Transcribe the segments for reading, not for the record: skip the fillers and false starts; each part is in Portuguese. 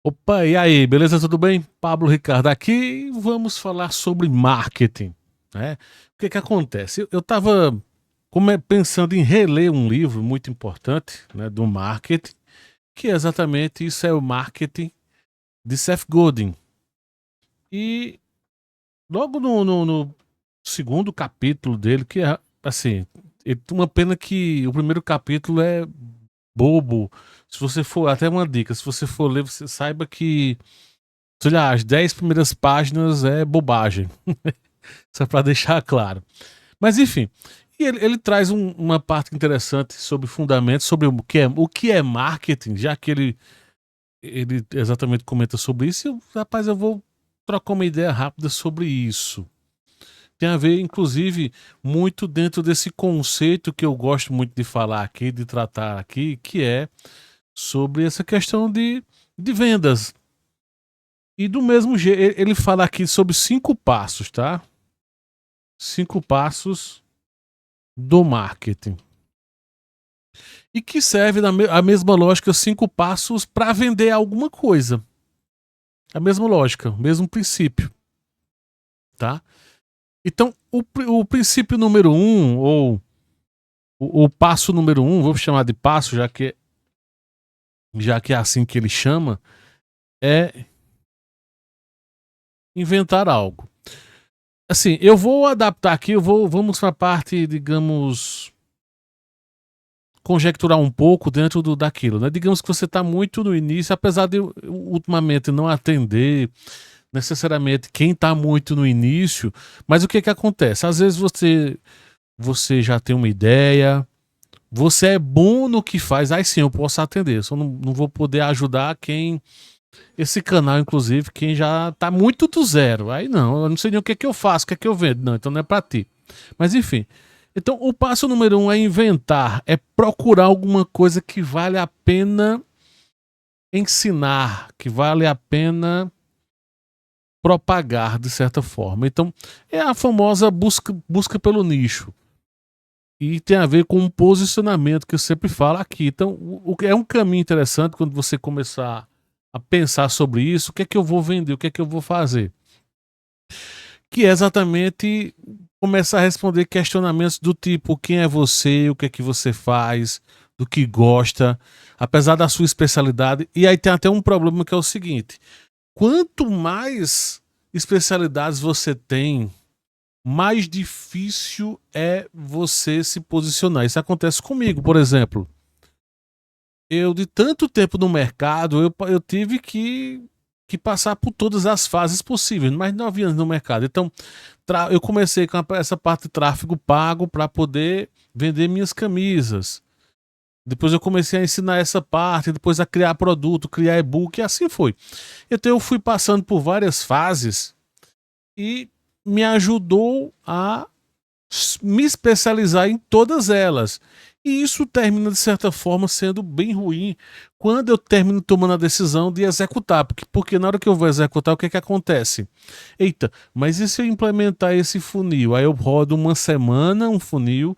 Opa, e aí, beleza? Tudo bem? Pablo Ricardo aqui. Vamos falar sobre marketing, né? O que que acontece? Eu estava pensando em reler um livro muito importante, né, do marketing, que é exatamente isso, é o marketing de Seth Godin. E logo no segundo capítulo dele, que é assim, uma pena que o primeiro capítulo é bobo. Se você for, até uma dica, se você for ler, você saiba que sei lá, as 10 primeiras páginas é bobagem. Só para deixar claro. Mas enfim, e ele traz uma parte interessante sobre fundamentos, sobre o que é marketing, já que ele exatamente comenta sobre isso. E rapaz, eu vou trocar uma ideia rápida sobre isso. Tem a ver, inclusive, muito dentro desse conceito que eu gosto muito de falar aqui, de tratar aqui, que é sobre essa questão de vendas. E do mesmo jeito, ele fala aqui sobre 5 passos, tá? 5 passos do marketing. E que serve a mesma lógica, 5 passos para vender alguma coisa. A mesma lógica, o mesmo princípio, tá? Então, o princípio número 1, ou o passo número 1, vou chamar de passo, já que é assim que ele chama, é inventar algo. Assim, eu vou adaptar aqui, vamos para a parte, digamos, conjecturar um pouco dentro daquilo, né? Digamos que você está muito no início, apesar de eu, ultimamente não atender necessariamente quem está muito no início, mas o que que acontece? Às vezes você já tem uma ideia, você é bom no que faz, aí sim eu posso atender, só não vou poder ajudar quem esse canal, inclusive, quem já está muito do zero. Aí não, eu não sei nem o que que eu faço, o que que eu vendo, não, então não é para ti. Mas enfim, então, o passo número 1 é inventar, é procurar alguma coisa que vale a pena ensinar, que vale a pena propagar de certa forma. Então, é a famosa busca pelo nicho. E tem a ver com um posicionamento que eu sempre falo aqui. Então, é um caminho interessante quando você começar a pensar sobre isso, o que é que eu vou vender, o que é que eu vou fazer. Que é exatamente começar a responder questionamentos do tipo: quem é você, o que é que você faz, do que gosta, apesar da sua especialidade. E aí tem até um problema que é o seguinte: quanto mais especialidades você tem, mais difícil é você se posicionar. Isso acontece comigo, por exemplo. Eu, de tanto tempo no mercado, eu tive que passar por todas as fases possíveis, mais de 9 anos no mercado. Então, eu comecei com essa parte de tráfego pago para poder vender minhas camisas. Depois eu comecei a ensinar essa parte, depois a criar produto, criar e-book, e assim foi. Então eu fui passando por várias fases e me ajudou a me especializar em todas elas. E isso termina, de certa forma, sendo bem ruim quando eu termino tomando a decisão de executar. Porque na hora que eu vou executar, o que, que acontece? Eita, mas e se eu implementar esse funil? Aí eu rodo uma semana um funil,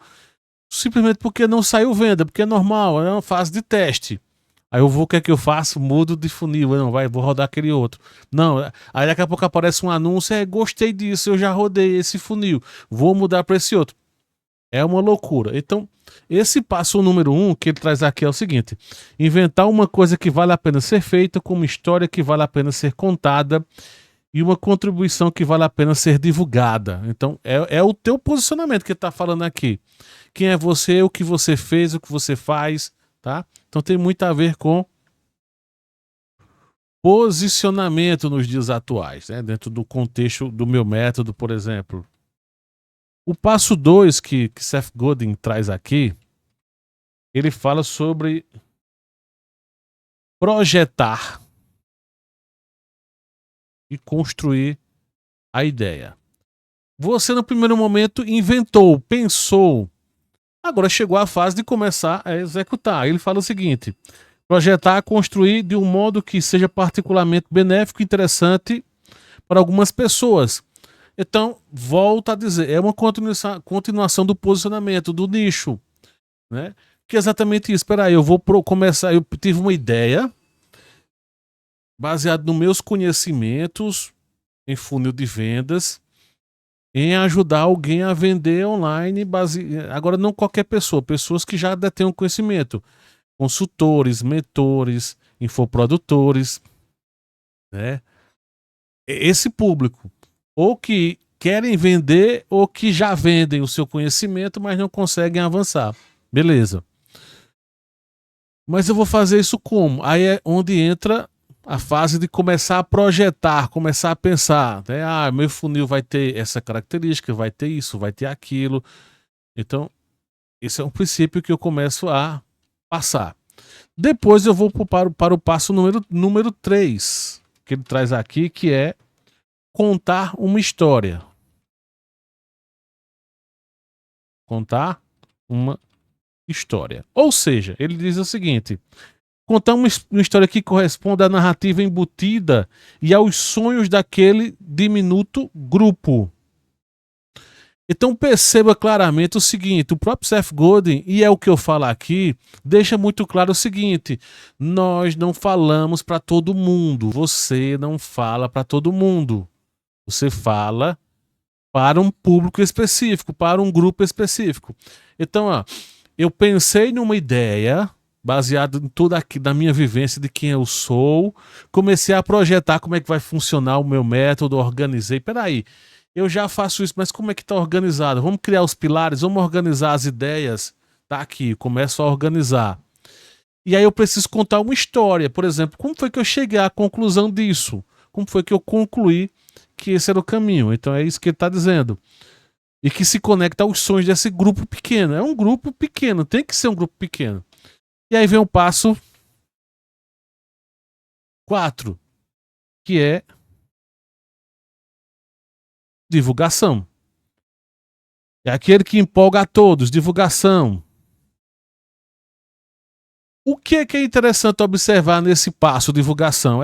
simplesmente porque não saiu venda, porque é normal, é uma fase de teste. Aí eu vou, o que é que eu faço? Mudo de funil, não, vou rodar aquele outro. Não, aí daqui a pouco aparece um anúncio, gostei disso, eu já rodei esse funil, vou mudar para esse outro. É uma loucura. Então, esse passo número 1 que ele traz aqui é o seguinte: inventar uma coisa que vale a pena ser feita, com uma história que vale a pena ser contada e uma contribuição que vale a pena ser divulgada. Então, é o teu posicionamento que ele está falando aqui. Quem é você, o que você fez, o que você faz, tá? Então tem muito a ver com posicionamento nos dias atuais, né? Dentro do contexto do meu método, por exemplo. O passo 2 que Seth Godin traz aqui, ele fala sobre projetar e construir a ideia. Você, no primeiro momento, inventou, pensou, agora chegou a fase de começar a executar. Ele fala o seguinte: projetar, construir de um modo que seja particularmente benéfico e interessante para algumas pessoas. Então, volta a dizer, é uma continuação do posicionamento, do nicho, né? Que é exatamente isso. Espera aí, eu vou começar. Eu tive uma ideia, baseado nos meus conhecimentos em funil de vendas, em ajudar alguém a vender online, agora não qualquer pessoa, pessoas que já detêm um conhecimento, consultores, mentores, infoprodutores, né? Esse público, ou que querem vender ou que já vendem o seu conhecimento, mas não conseguem avançar. Beleza. Mas eu vou fazer isso como? Aí é onde entra a fase de começar a projetar, começar a pensar, né? Ah, meu funil vai ter essa característica, vai ter isso, vai ter aquilo. Então, esse é um princípio que eu começo a passar. Depois eu vou para o passo número 3, que ele traz aqui, que é contar uma história. Contar uma história. Ou seja, ele diz o seguinte: contar uma história que corresponda à narrativa embutida e aos sonhos daquele diminuto grupo. Então perceba claramente o seguinte: o próprio Seth Godin, e é o que eu falo aqui, deixa muito claro o seguinte: nós não falamos para todo mundo. Você não fala para todo mundo. Você fala para um público específico, para um grupo específico. Então, ó, eu pensei numa ideia baseado em tudo aqui da minha vivência de quem eu sou, comecei a projetar como é que vai funcionar o meu método, organizei. Peraí, eu já faço isso, mas como é que está organizado? Vamos criar os pilares, vamos organizar as ideias. Tá aqui, começo a organizar. E aí eu preciso contar uma história, por exemplo, como foi que eu cheguei à conclusão disso? Como foi que eu concluí que esse era o caminho? Então é isso que ele está dizendo. E que se conecta aos sonhos desse grupo pequeno. É um grupo pequeno, tem que ser um grupo pequeno. E aí vem o passo 4, que é divulgação. É aquele que empolga a todos, divulgação. O que é interessante observar nesse passo, divulgação?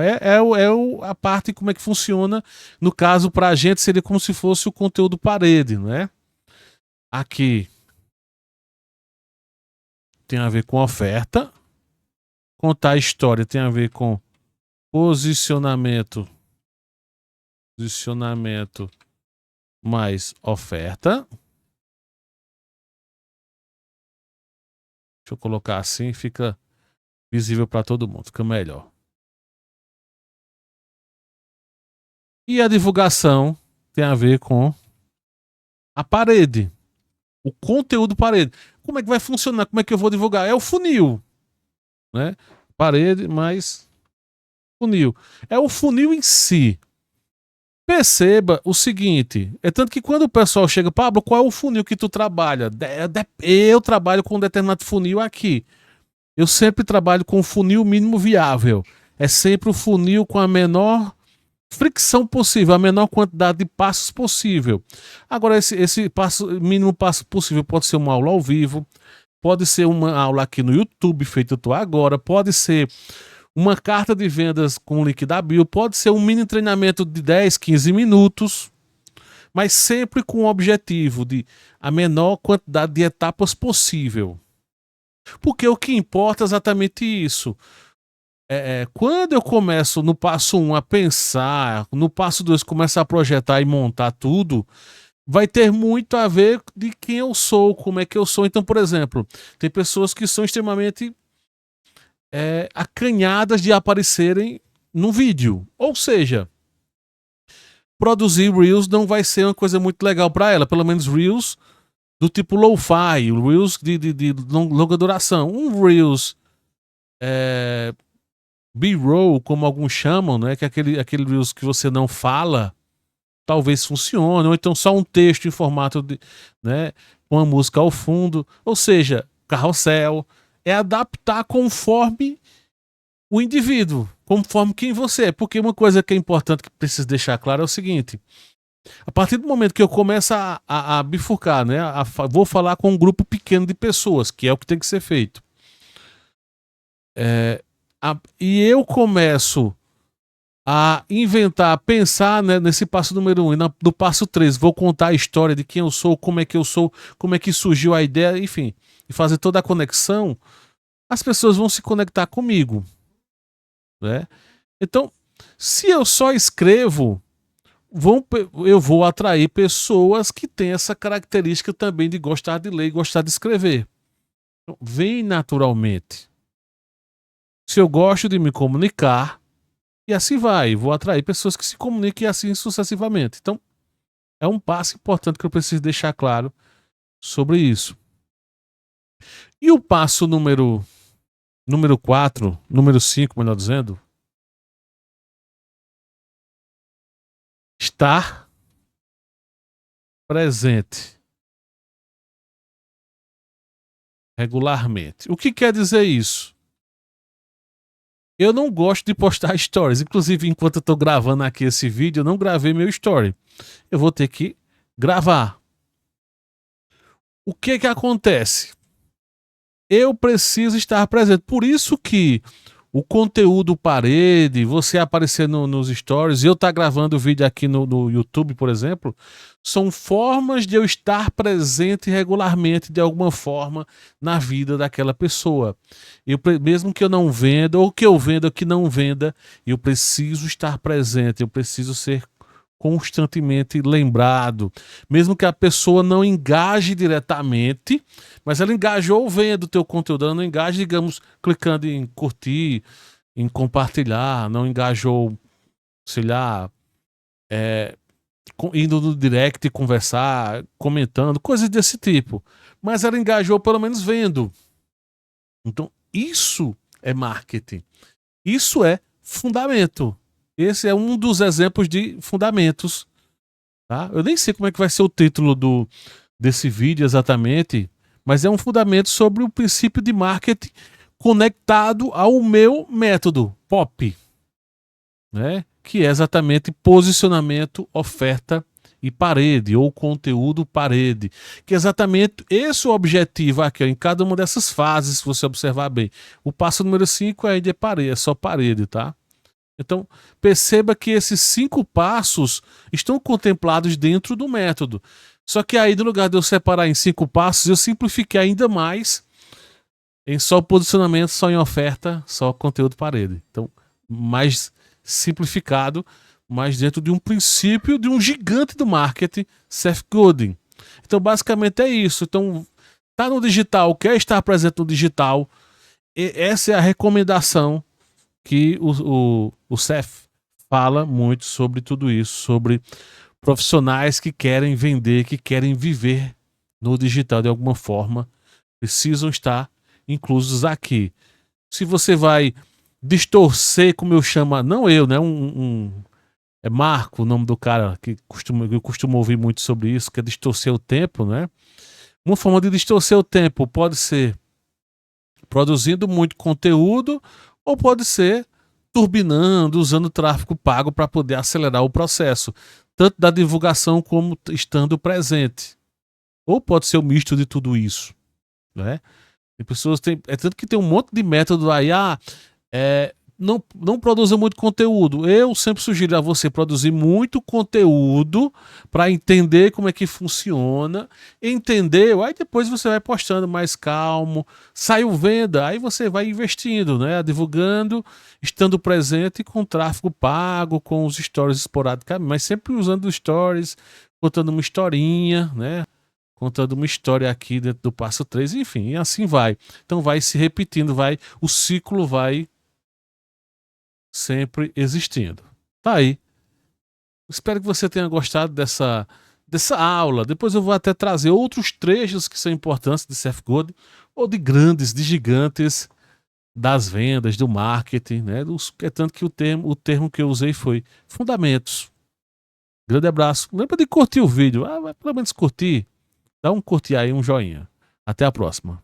A parte como é que funciona. No caso, para a gente, seria como se fosse o conteúdo parede, não é? Aqui tem a ver com oferta. Contar a história tem a ver com posicionamento. Posicionamento mais oferta. Deixa eu colocar assim, fica visível para todo mundo, fica melhor. E a divulgação tem a ver com a parede, o conteúdo parede. Como é que vai funcionar? Como é que eu vou divulgar? É o funil, né? Parede mais funil. É o funil em si. Perceba o seguinte, é tanto que quando o pessoal chega, Pablo, qual é o funil que tu trabalha? Eu trabalho com um determinado funil aqui. Eu sempre trabalho com o funil mínimo viável. É sempre o funil com a menor fricção possível, a menor quantidade de passos possível. Agora, esse mínimo passo possível pode ser uma aula ao vivo, pode ser uma aula aqui no YouTube, feito eu tô agora, pode ser uma carta de vendas com o link da bio, pode ser um mini treinamento de 10, 15 minutos, mas sempre com o objetivo de a menor quantidade de etapas possível. Porque o que importa é exatamente isso. Quando eu começo no passo 1 a pensar, no passo 2 começar a projetar e montar tudo, vai ter muito a ver de quem eu sou, como é que eu sou. Então, por exemplo, tem pessoas que são extremamente acanhadas de aparecerem no vídeo. Ou seja, produzir Reels não vai ser uma coisa muito legal para ela. Pelo menos Reels do tipo lo-fi, Reels de longa duração. Um Reels B-roll, como alguns chamam, né? Que é aquele Reels que você não fala, talvez funcione. Ou então só um texto em formato de, né, com a música ao fundo. Ou seja, carrossel. É adaptar conforme o indivíduo, conforme quem você é. Porque uma coisa que é importante que preciso deixar claro é o seguinte: a partir do momento que eu começo a bifurcar, né, vou falar com um grupo pequeno de pessoas, que é o que tem que ser feito. E eu começo a inventar, a pensar, né, nesse passo número 1 e no passo 3, vou contar a história de quem eu sou, como é que eu sou, como é que surgiu a ideia, enfim, e fazer toda a conexão, as pessoas vão se conectar comigo, né? Então, Se eu só escrevo, eu vou atrair pessoas que têm essa característica também de gostar de ler e gostar de escrever. Então, vem naturalmente. Se eu gosto de me comunicar, e assim vai, vou atrair pessoas que se comuniquem assim sucessivamente. Então, é um passo importante que eu preciso deixar claro sobre isso. E o passo número 4, número 5, melhor dizendo, estar presente regularmente. O que quer dizer isso? Eu não gosto de postar stories. Inclusive, enquanto eu tô gravando aqui esse vídeo, eu não gravei meu story. Eu vou ter que gravar. O que acontece? Eu preciso estar presente. Por isso que o conteúdo parede, você aparecer nos stories, eu estar gravando o vídeo aqui no YouTube, por exemplo, são formas de eu estar presente regularmente, de alguma forma, na vida daquela pessoa. Mesmo que eu não venda, ou que eu venda ou que não venda, eu preciso estar presente, eu preciso ser constantemente lembrado, mesmo que a pessoa não engaje diretamente, mas ela engajou vendo o teu conteúdo, ela não engaje, digamos, clicando em curtir, em compartilhar, não engajou, sei lá, indo no direct conversar, comentando, coisas desse tipo, mas ela engajou pelo menos vendo. Então, isso é marketing, isso é fundamento. Esse é um dos exemplos de fundamentos. Tá? Eu nem sei como é que vai ser o título desse vídeo exatamente, mas é um fundamento sobre o princípio de marketing conectado ao meu método POP, né? Que é exatamente posicionamento, oferta e parede, ou conteúdo parede, que é exatamente esse o objetivo aqui, ó, em cada uma dessas fases, se você observar bem. O passo número 5 é de parede, é só parede, tá? Então, perceba que esses 5 passos estão contemplados dentro do método. Só que aí, no lugar de eu separar em 5 passos, eu simplifiquei ainda mais em só posicionamento, só em oferta, só conteúdo parede. Então, mais simplificado, mas dentro de um princípio de um gigante do marketing, Seth Godin. Então, basicamente é isso. Então, tá no digital, quer estar presente no digital, essa é a recomendação que o Seth fala muito sobre tudo isso, sobre profissionais que querem vender, que querem viver no digital de alguma forma, precisam estar inclusos aqui. Se você vai distorcer, como eu chamo, não eu, né? É Marco o nome do cara que eu costumo ouvir muito sobre isso, que é distorcer o tempo, né? Uma forma de distorcer o tempo pode ser produzindo muito conteúdo, ou pode ser turbinando, usando tráfego pago para poder acelerar o processo, tanto da divulgação como estando presente. Ou pode ser um misto de tudo isso, né? Tem pessoas é tanto que tem um monte de método aí, não produza muito conteúdo. Eu sempre sugiro a você produzir muito conteúdo para entender como é que funciona. Entendeu? Aí depois você vai postando mais calmo. Saiu venda, aí você vai investindo, né? Divulgando, estando presente com tráfego pago, com os stories esporadicamente, mas sempre usando stories, contando uma historinha, né? Contando uma história aqui dentro do passo 3, enfim, e assim vai. Então vai se repetindo, o ciclo vai sempre existindo. Tá aí. Espero que você tenha gostado dessa aula. Depois eu vou até trazer outros trechos que são importantes de Seth Godin, ou de grandes, de gigantes das vendas, do marketing, né? É tanto que o termo que eu usei foi fundamentos. Grande abraço. Lembra de curtir o vídeo. Vai pelo menos curtir. Dá um curtir aí, um joinha. Até a próxima.